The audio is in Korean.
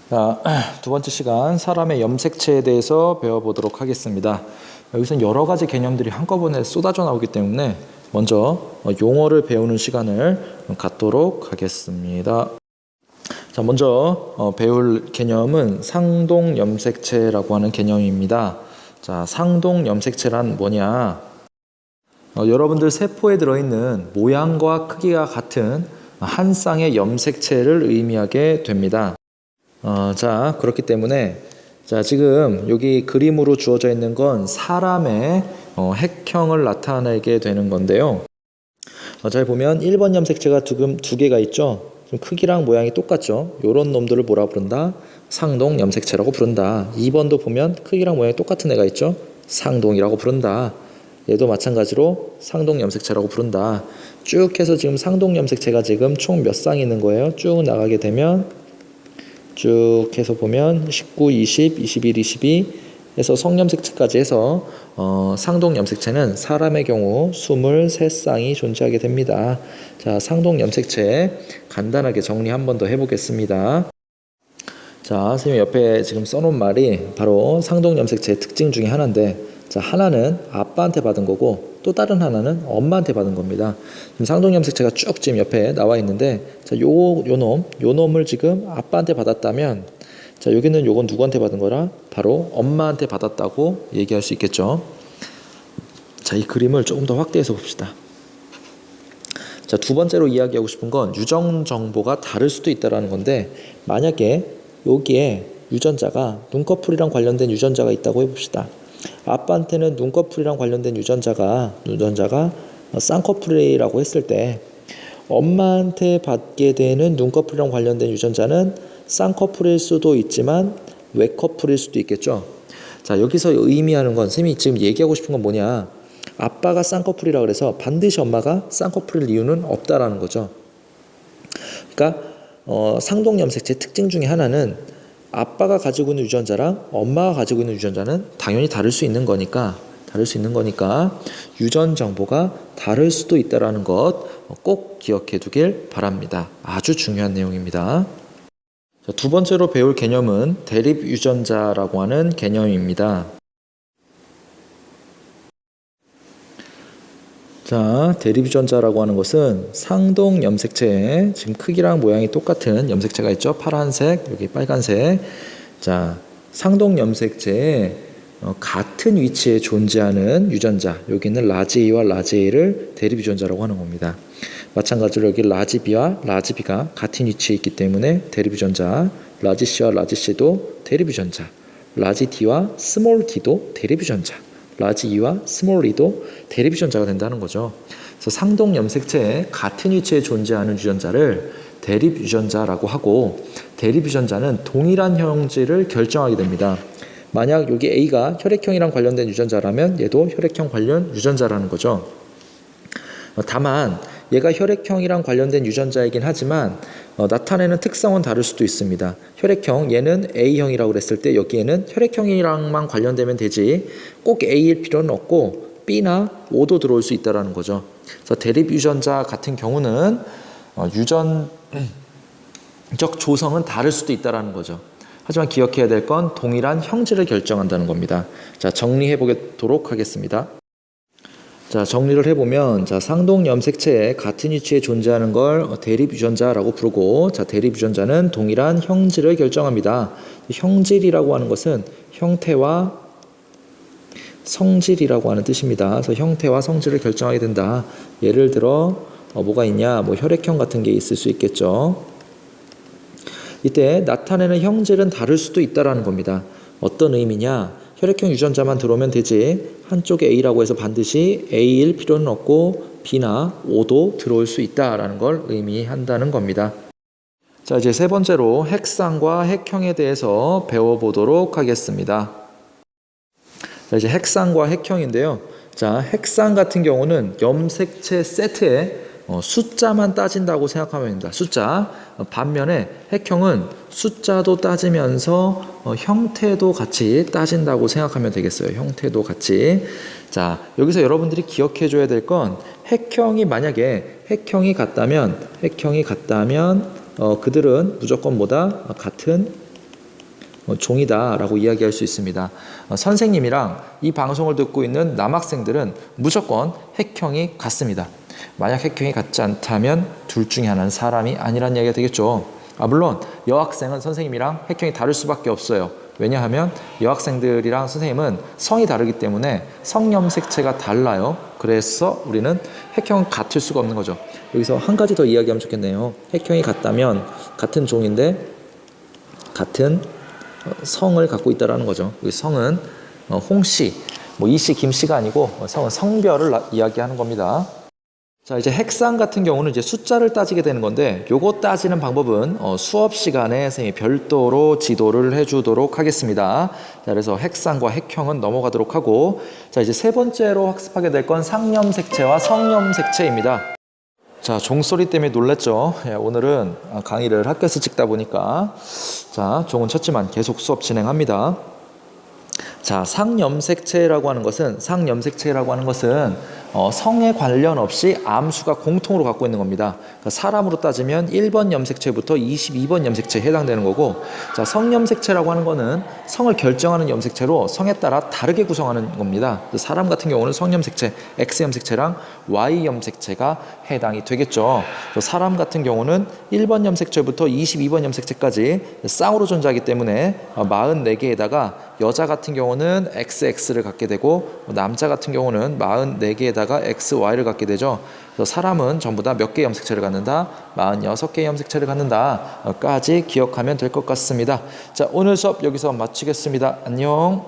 자, 두 번째 시간 사람의 염색체에 대해서 배워보도록 하겠습니다. 여기서는 여러 가지 개념들이 한꺼번에 쏟아져 나오기 때문에 먼저 용어를 배우는 시간을 갖도록 하겠습니다. 자, 먼저 배울 개념은 상동염색체라고 하는 개념입니다. 자, 상동염색체란 뭐냐? 여러분들 세포에 들어있는 모양과 크기가 같은 한 쌍의 염색체를 의미하게 됩니다. 자, 그렇기 때문에 자, 지금 여기 그림으로 주어져 있는 건 사람의 핵형을 나타내게 되는 건데요. 잘 보면 1번 염색체가 지금 두 개가 있죠. 좀 크기랑 모양이 똑같죠. 요런 놈들을 뭐라 부른다? 상동 염색체라고 부른다. 2번도 보면 크기랑 모양이 똑같은 애가 있죠. 상동이라고 부른다. 얘도 마찬가지로 상동 염색체라고 부른다. 쭉 해서 지금 상동 염색체가 지금 총 몇 쌍이 있는 거예요. 쭉 나가게 되면 쭉 해서 보면 19, 20, 21, 22 해서 성염색체까지 해서 상동염색체는 사람의 경우 23쌍이 존재하게 됩니다. 자, 상동염색체 간단하게 정리 한 번 더 해보겠습니다. 자, 선생님 옆에 지금 써놓은 말이 바로 상동염색체의 특징 중에 하나인데, 자, 하나는 아빠한테 받은 거고 또 다른 하나는 엄마한테 받은 겁니다. 지금 상동염색체가 쭉 지금 옆에 나와 있는데, 자, 요 놈을 지금 아빠한테 받았다면, 자, 여기는 요건 누구한테 받은 거라? 바로 엄마한테 받았다고 얘기할 수 있겠죠. 자, 이 그림을 조금 더 확대해서 봅시다. 자, 두 번째로 이야기하고 싶은 건 유전 정보가 다를 수도 있다라는 건데, 만약에 여기에 유전자가 눈꺼풀이랑 관련된 유전자가 있다고 해봅시다. 아빠한테는 눈꺼풀이랑 관련된 유전자가 쌍꺼풀이라고 했을 때, 엄마한테 받게 되는 눈꺼풀이랑 관련된 유전자는 쌍꺼풀일 수도 있지만 외꺼풀일 수도 있겠죠. 자, 여기서 의미하는 건, 선생님이 지금 얘기하고 싶은 건 뭐냐, 아빠가 쌍꺼풀이라 그래서 반드시 엄마가 쌍꺼풀일 이유는 없다라는 거죠. 그러니까 상동염색체 특징 중에 하나는 아빠가 가지고 있는 유전자랑 엄마가 가지고 있는 유전자는 당연히 다를 수 있는 거니까 유전 정보가 다를 수도 있다는 것 꼭 기억해 두길 바랍니다. 아주 중요한 내용입니다. 자, 두 번째로 배울 개념은 대립 유전자라고 하는 개념입니다. 자, 대립 유전자라고 하는 것은 상동 염색체에 지금 크기랑 모양이 똑같은 염색체가 있죠. 파란색, 여기 빨간색. 자, 상동 염색체에 같은 위치에 존재하는 유전자, 여기는 라지 A와 라지 A를 대립 유전자라고 하는 겁니다. 마찬가지로 여기 라지 B와 라지 B가 같은 위치에 있기 때문에 대립 유전자, 라지 C와 라지 C도 대립 유전자, 라지 D와 스몰 D도 대립 유전자, 라지 E와 스몰 E도 대립 유전자가 된다는 거죠. 그래서 상동 염색체에 같은 위치에 존재하는 유전자를 대립 유전자라고 하고, 대립 유전자는 동일한 형질을 결정하게 됩니다. 만약 여기 A가 혈액형이랑 관련된 유전자라면 얘도 혈액형 관련 유전자라는 거죠. 다만 얘가 혈액형이랑 관련된 유전자이긴 하지만 나타내는 특성은 다를 수도 있습니다. 혈액형, 얘는 A형이라고 그랬을 때 여기에는 혈액형이랑만 관련되면 되지 꼭 A일 필요는 없고 B나 O도 들어올 수 있다는 거죠. 그래서 대립 유전자 같은 경우는 유전적 조성은 다를 수도 있다는 거죠. 하지만 기억해야 될 건 동일한 형질을 결정한다는 겁니다. 자, 정리해 보도록 하겠습니다. 자, 정리를 해보면, 자, 상동 염색체에 같은 위치에 존재하는 걸 대립 유전자라고 부르고, 자, 대립 유전자는 동일한 형질을 결정합니다. 형질이라고 하는 것은 형태와 성질이라고 하는 뜻입니다. 그래서 형태와 성질을 결정하게 된다. 예를 들어 뭐가 있냐, 뭐 혈액형 같은 게 있을 수 있겠죠. 이때 나타내는 형질은 다를 수도 있다라는 겁니다. 어떤 의미냐? 혈액형 유전자만 들어오면 되지 한쪽에 A라고 해서 반드시 A일 필요는 없고 B나 O도 들어올 수 있다라는 걸 의미한다는 겁니다. 자, 이제 세 번째로 핵쌍과 핵형에 대해서 배워보도록 하겠습니다. 자, 이제 핵쌍과 핵형인데요. 자, 핵쌍 같은 경우는 염색체 세트에 숫자만 따진다고 생각하면 됩니다. 숫자. 반면에 핵형은 숫자도 따지면서 형태도 같이 따진다고 생각하면 되겠어요. 형태도 같이. 자, 여기서 여러분들이 기억해 줘야 될 건 핵형이 만약에 핵형이 같다면 그들은 무조건 뭐다? 같은 종이다라고 이야기할 수 있습니다. 선생님이랑 이 방송을 듣고 있는 남학생들은 무조건 핵형이 같습니다. 만약 핵형이 같지 않다면 둘 중에 하나는 사람이 아니란 이야기가 되겠죠. 물론 여학생은 선생님이랑 핵형이 다를 수밖에 없어요. 왜냐하면 여학생들이랑 선생님은 성이 다르기 때문에 성염색체가 달라요. 그래서 우리는 핵형은 같을 수가 없는 거죠. 여기서 한 가지 더 이야기하면 좋겠네요. 핵형이 같다면 같은 종인데 같은 성을 갖고 있다라는 거죠. 이 성은 홍씨, 이씨, 김씨가 아니고 성은 성별을 이야기하는 겁니다. 자, 이제 핵상 같은 경우는 이제 숫자를 따지게 되는 건데 요거 따지는 방법은 수업 시간에 선생님이 별도로 지도를 해주도록 하겠습니다. 자, 그래서 핵상과 핵형은 넘어가도록 하고, 자, 이제 세 번째로 학습하게 될 건 상염색체와 성염색체입니다. 자, 종소리 때문에 놀랐죠? 오늘은 강의를 학교에서 찍다 보니까 자, 종은 쳤지만 계속 수업 진행합니다. 자, 상염색체라고 하는 것은 성에 관련 없이 암수가 공통으로 갖고 있는 겁니다. 그러니까 사람으로 따지면 1번 염색체부터 22번 염색체에 해당되는 거고, 자, 성염색체라고 하는 거는 성을 결정하는 염색체로 성에 따라 다르게 구성하는 겁니다. 사람 같은 경우는 성염색체, X염색체랑 Y염색체가 해당이 되겠죠. 사람 같은 경우는 1번 염색체부터 22번 염색체까지 쌍으로 존재하기 때문에 44개에다가 여자 같은 경우는 XX를 갖게 되고 남자 같은 경우는 44개에다가 XY를 갖게 되죠. 그래서 사람은 전부 다 몇 개 염색체를 갖는다? 46개 염색체를 갖는다 까지 기억하면 될 것 같습니다. 자, 오늘 수업 여기서 마치겠습니다. 안녕.